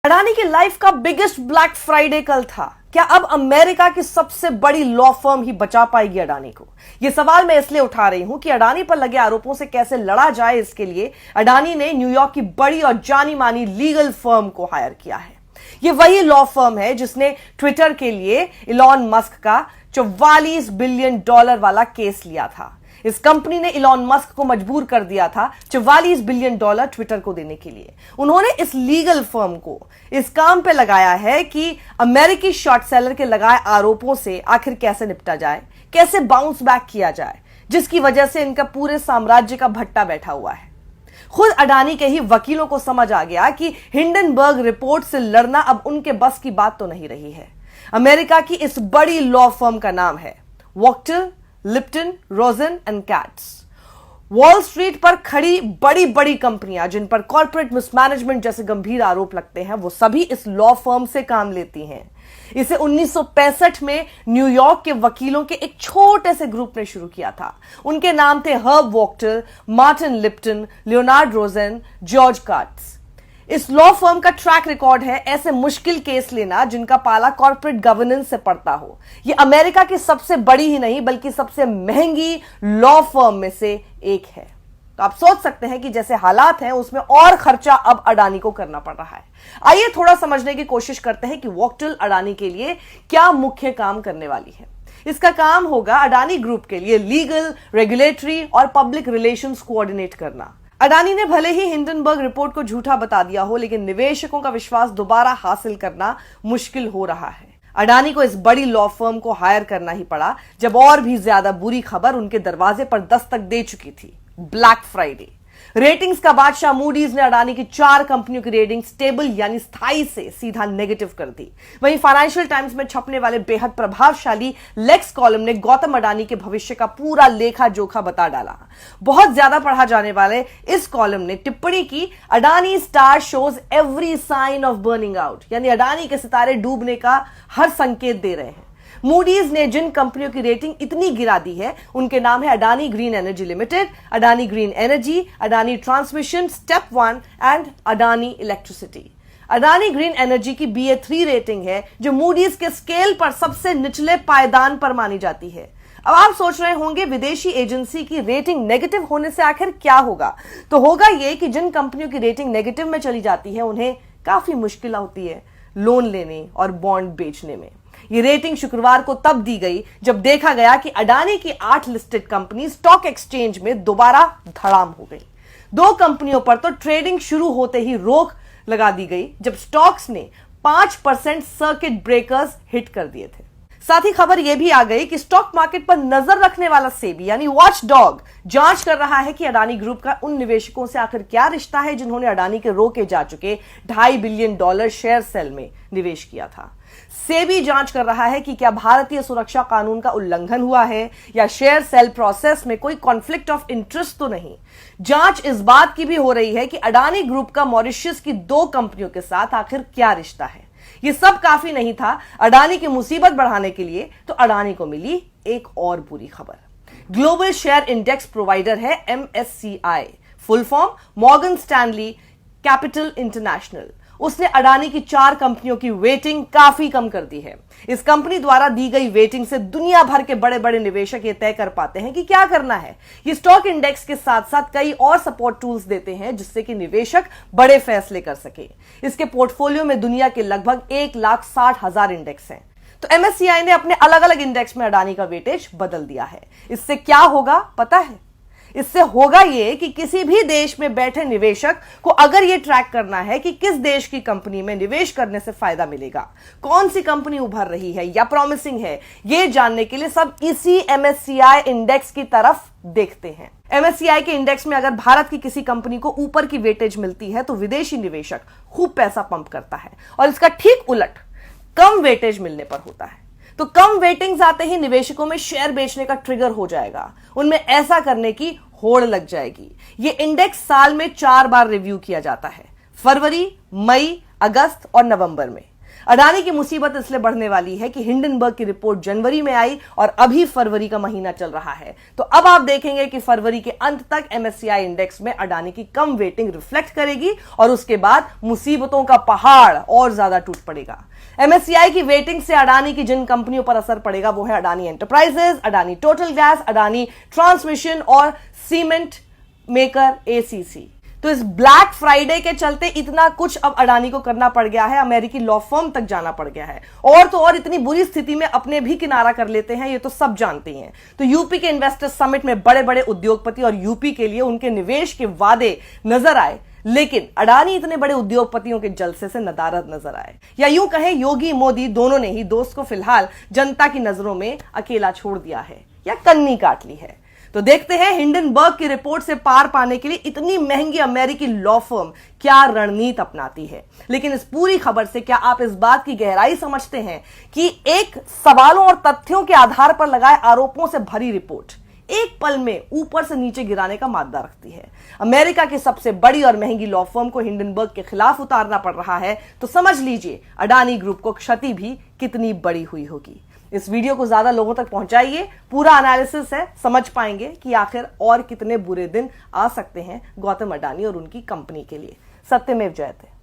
अडानी की लाइफ का biggest black Friday कल था। क्या अब अमेरिका की सबसे बड़ी लॉ फर्म ही बचा पाएगी अडानी को? यह सवाल मैं इसलिए उठा रही हूं कि अडानी पर लगे आरोपों से कैसे लड़ा जाए, इसके लिए अडानी ने न्यूयॉर्क की बड़ी और जानी मानी लीगल फर्म को हायर किया है। यह वही लॉ फर्म है जिसने ट्विटर के लिए इलॉन मस्क का $44 बिलियन वाला केस लिया था। इस कंपनी ने इलॉन मस्क को मजबूर कर दिया था $44 बिलियन ट्विटर को देने के लिए। उन्होंने इस लीगल फर्म को इस काम पे लगाया है कि अमेरिकी शॉर्ट सेलर के लगाए आरोपों से आखिर कैसे निपटा जाए, कैसे बाउंस बैक किया जाए, जिसकी वजह से इनका पूरे साम्राज्य का भट्टा बैठा हुआ है। खुद अडानी के ही वकीलों को समझ आ गया कि हिंडनबर्ग रिपोर्ट से लड़ना अब उनके बस की बात तो नहीं रही है। अमेरिका की इस बड़ी लॉ फर्म का नाम है Wachtell, Lipton, Rosen and Katz. Wall Street पर खड़ी बड़ी बड़ी कंपनियां जिन पर कॉर्पोरेट मिसमैनेजमेंट जैसे गंभीर आरोप लगते हैं, वो सभी इस लॉ फर्म से काम लेती हैं। इसे 1965 में न्यूयॉर्क के वकीलों के एक छोटे से ग्रुप ने शुरू किया था। उनके नाम थे Herb Wachtell, Martin Lipton, Leonard Rosen, George Katz. इस लॉ फर्म का ट्रैक रिकॉर्ड है ऐसे मुश्किल केस लेना जिनका पाला कॉर्पोरेट गवर्नेंस से पड़ता हो। यह अमेरिका की सबसे बड़ी ही नहीं बल्कि सबसे महंगी लॉ फर्म में से एक है। तो आप सोच सकते हैं कि जैसे हालात हैं उसमें और खर्चा अब अडानी को करना पड़ रहा है। आइए थोड़ा समझने की कोशिश करते हैं कि वॉक्टर अडानी के लिए क्या मुख्य काम करने वाली है। इसका काम होगा अडानी ग्रुप के लिए लीगल, रेगुलेटरी और पब्लिक रिलेशंस कोऑर्डिनेट करना। अडानी ने भले ही हिंडनबर्ग रिपोर्ट को झूठा बता दिया हो, लेकिन निवेशकों का विश्वास दोबारा हासिल करना मुश्किल हो रहा है। अडानी को इस बड़ी लॉ फर्म को हायर करना ही पड़ा जब और भी ज्यादा बुरी खबर उनके दरवाजे पर दस्तक दे चुकी थी, ब्लैक फ्राइडे। रेटिंग्स का बादशाह मूडीज ने अडानी की 4 कंपनियों की रेटिंग स्टेबल यानी स्थायी से सीधा नेगेटिव कर दी। वहीं फाइनेंशियल टाइम्स में छपने वाले बेहद प्रभावशाली लेक्स कॉलम ने गौतम अडानी के भविष्य का पूरा लेखा जोखा बता डाला। बहुत ज्यादा पढ़ा जाने वाले इस कॉलम ने टिप्पणी की, Adani star shows every sign of burning out, यानी अडानी के सितारे डूबने का हर संकेत दे रहे हैं। मूडीज ने जिन कंपनियों की रेटिंग इतनी गिरा दी है उनके नाम है Adani green energy limited, Adani green energy, Adani transmission, step 1 and Adani electricity. Adani green energy की BA3 रेटिंग है जो मूडीज के स्केल पर सबसे निचले पायदान पर मानी जाती है। अब आप सोच रहे होंगे विदेशी एजेंसी की रेटिंग नेगेटिव होने से आखिर क्या होगा? तो होगा यह कि जिन कंपनियों की रेटिंग नेगेटिव में चली जाती है उन्हें काफी मुश्किल होती है लोन लेने और बॉन्ड बेचने में। ये रेटिंग शुक्रवार को तब दी गई जब देखा गया कि अडानी की 8 लिस्टेड कंपनी स्टॉक एक्सचेंज में दोबारा धड़ाम हो गई। 2 कंपनियों पर तो ट्रेडिंग शुरू होते ही रोक लगा दी गई जब स्टॉक्स ने 5% सर्किट ब्रेकर्स हिट कर दिए थे। साथ ही खबर यह भी आ गई कि स्टॉक मार्केट पर नजर रखने वाला सेबी यानी वॉच डॉग जांच कर रहा है कि अडानी ग्रुप का उन निवेशकों से आखिर क्या रिश्ता है जिन्होंने अडानी के रोके जा चुके $2.5 बिलियन शेयर सेल में निवेश किया था। सेबी जांच कर रहा है कि क्या भारतीय सुरक्षा कानून का उल्लंघन हुआ है या शेयर सेल प्रोसेस में कोई कॉन्फ्लिक्ट ऑफ इंटरेस्ट तो नहीं। जांच इस बात की भी हो रही है कि अडानी ग्रुप का मॉरिशस की 2 कंपनियों के साथ आखिर क्या रिश्ता है। यह सब काफी नहीं था अडानी की मुसीबत बढ़ाने के लिए, तो अडानी को मिली एक और बुरी खबर। ग्लोबल शेयर इंडेक्स प्रोवाइडर है MSCI, full form Morgan Stanley capital international. उसने अडानी की 4 कंपनियों की वेटिंग काफी कम कर दी है। इस कंपनी द्वारा दी गई वेटिंग से दुनिया भर के बड़े बड़े निवेशक ये तय कर पाते हैं कि क्या करना है। ये स्टॉक इंडेक्स के साथ साथ कई और सपोर्ट टूल्स देते हैं जिससे कि निवेशक बड़े फैसले कर सके। इसके पोर्टफोलियो में दुनिया के लगभग 1,60,000 इंडेक्स हैं। तो MSCI ने अपने अलग अलग इंडेक्स में अडानी का वेटेज बदल दिया है। इससे क्या होगा पता है? इससे होगा यह कि किसी भी देश में बैठे निवेशक को अगर यह ट्रैक करना है कि किस देश की कंपनी में निवेश करने से फायदा मिलेगा, कौन सी कंपनी उभर रही है या प्रॉमिसिंग है, यह जानने के लिए सब इसी MSCI इंडेक्स की तरफ देखते हैं। MSCI के इंडेक्स में अगर भारत की किसी कंपनी को ऊपर की वेटेज मिलती है तो विदेशी निवेशक खूब पैसा पंप करता है, और इसका ठीक उलट कम वेटेज मिलने पर होता है। तो कम वेटिंग्स आते ही निवेशकों में शेयर बेचने का ट्रिगर हो जाएगा, उनमें ऐसा करने की होड़ लग जाएगी। यह इंडेक्स साल में 4 बार रिव्यू किया जाता है, फरवरी, मई, अगस्त और नवंबर में। अडानी की मुसीबत इसलिए बढ़ने वाली है कि हिंडनबर्ग की रिपोर्ट जनवरी में आई और अभी फरवरी का महीना चल रहा है। तो अब आप देखेंगे कि फरवरी के अंत तक MSCI इंडेक्स में अडानी की कम वेटिंग रिफ्लेक्ट करेगी और उसके बाद मुसीबतों का पहाड़ और ज्यादा टूट पड़ेगा। MSCI की वेटिंग से अडानी की जिन कंपनियों पर असर पड़ेगा वो है Adani enterprises, Adani total gas, Adani transmission और सीमेंट मेकर ACC। तो इस ब्लैक फ्राइडे के चलते इतना कुछ अब अडानी को करना पड़ गया है, अमेरिकी लॉ फर्म तक जाना पड़ गया है और तो और इतनी बुरी स्थिति में अपने भी किनारा कर लेते हैं, ये तो सब जानते हैं। तो यूपी के इन्वेस्टर्स समिट में बड़े बड़े उद्योगपति और यूपी के लिए उनके निवेश के वादे नजर आए, लेकिन अडानी इतने बड़े उद्योगपतियों के जलसे से नदारद नजर आए, या यूं कहें योगी मोदी दोनों ने ही दोस्त को फिलहाल जनता की नजरों में अकेला छोड़ दिया है या कन्नी काट ली है। तो देखते हैं हिंडनबर्ग की रिपोर्ट से पार पाने के लिए इतनी महंगी अमेरिकी लॉ फर्म क्या रणनीति अपनाती है। लेकिन इस पूरी खबर से क्या आप इस बात की गहराई समझते हैं कि एक सवालों और तथ्यों के आधार पर लगाए आरोपों से भरी रिपोर्ट एक पल में ऊपर से नीचे गिराने का मादा रखती है। अमेरिका की सबसे बड़ी और महंगी लॉ फर्म को हिंडनबर्ग के खिलाफ उतारना पड़ रहा है, तो समझ लीजिए अडानी ग्रुप को क्षति भी कितनी बड़ी हुई होगी। इस वीडियो को ज्यादा लोगों तक पहुंचाइए, पूरा एनालिसिस है, समझ पाएंगे कि आखिर और कितने बुरे दिन आ सकते हैं गौतम अडानी और उनकी कंपनी के लिए। सत्यमेव जयते।